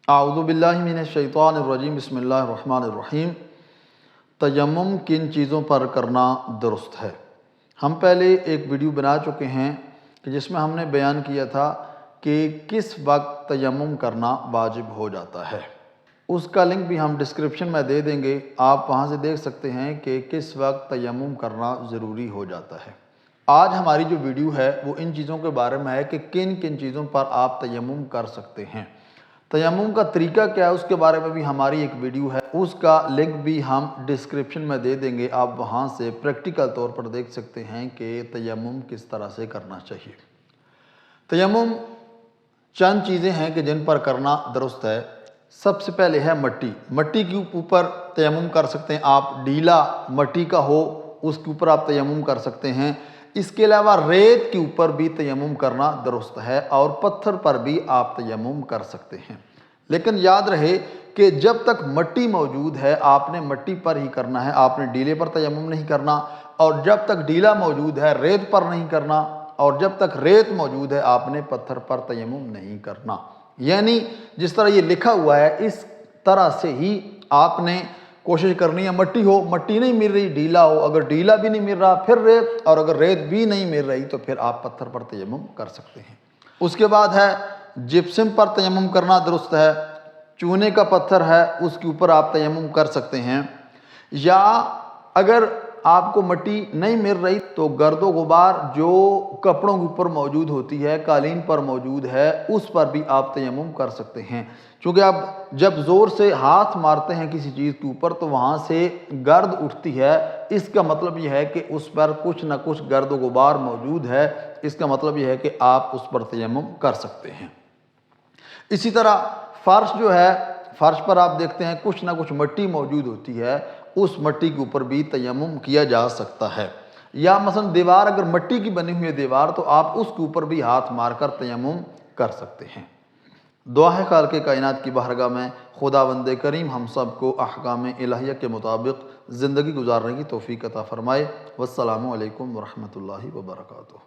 اعوذ باللہ من الشیطان الرجیم بسم اللہ الرحمن الرحیم۔ تیمم کن چیزوں پر کرنا درست ہے؟ ہم پہلے ایک ویڈیو بنا چکے ہیں کہ جس میں ہم نے بیان کیا تھا کہ کس وقت تیمم کرنا واجب ہو جاتا ہے۔ اس کا لنک بھی ہم ڈسکرپشن میں دے دیں گے، آپ وہاں سے دیکھ سکتے ہیں کہ کس وقت تیمم کرنا ضروری ہو جاتا ہے۔ آج ہماری جو ویڈیو ہے وہ ان چیزوں کے بارے میں ہے کہ کن کن چیزوں پر آپ تیمم کر سکتے ہیں۔ تیمم کا طریقہ کیا ہے اس کے بارے میں بھی ہماری ایک ویڈیو ہے، اس کا لنک بھی ہم ڈسکرپشن میں دے دیں گے، آپ وہاں سے پریکٹیکل طور پر دیکھ سکتے ہیں کہ تیمم کس طرح سے کرنا چاہیے۔ تیمم چند چیزیں ہیں کہ جن پر کرنا درست ہے۔ سب سے پہلے ہے مٹی۔ مٹی کے اوپر تیمم کر سکتے ہیں آپ، ڈھیلا مٹی کا ہو اس کے اوپر آپ تیمم کر سکتے ہیں۔ اس کے علاوہ ریت کے اوپر بھی تیمم کرنا درست ہے اور پتھر پر بھی آپ تیمم کر سکتے ہیں، لیکن یاد رہے کہ جب تک مٹی موجود ہے آپ نے مٹی پر ہی کرنا ہے، آپ نے ڈھیلے پر تیمم نہیں کرنا، اور جب تک ڈھیلا موجود ہے ریت پر نہیں کرنا، اور جب تک ریت موجود ہے آپ نے پتھر پر تیمم نہیں کرنا۔ یعنی جس طرح یہ لکھا ہوا ہے اس طرح سے ہی آپ نے کوشش کرنی ہے۔ مٹی ہو، مٹی نہیں مل رہی، ڈھیلا ہو، اگر ڈھیلا بھی نہیں مل رہا پھر ریت، اور اگر ریت بھی نہیں مل رہی تو پھر آپ پتھر پر تیمم کر سکتے ہیں۔ اس کے بعد ہے جپسم پر تیمم کرنا درست ہے۔ چونے کا پتھر ہے اس کے اوپر آپ تیمم کر سکتے ہیں، یا اگر آپ کو مٹی نہیں مل رہی تو گرد و غبار جو کپڑوں کے اوپر موجود ہوتی ہے، قالین پر موجود ہے، اس پر بھی آپ تیمم کر سکتے ہیں، کیونکہ آپ جب زور سے ہاتھ مارتے ہیں کسی چیز کے اوپر تو وہاں سے گرد اٹھتی ہے، اس کا مطلب یہ ہے کہ اس پر کچھ نہ کچھ گرد و غبار موجود ہے، اس کا مطلب یہ ہے کہ آپ اس پر تیمم کر سکتے ہیں۔ اسی طرح فرش جو ہے، فرش پر آپ دیکھتے ہیں کچھ نہ کچھ مٹی موجود ہوتی ہے، اس مٹی کے اوپر بھی تیمم کیا جا سکتا ہے۔ یا مثلا دیوار اگر مٹی کی بنی ہوئی ہے دیوار تو آپ اس کے اوپر بھی ہاتھ مار کر تیمم کر سکتے ہیں۔ دعا ہے خالق کائنات کی بارگاہ میں خداوند کریم ہم سب کو احکام الہیہ کے مطابق زندگی گزارنے کی توفیق عطا فرمائے۔ والسلام علیکم ورحمۃ اللہ وبرکاتہ۔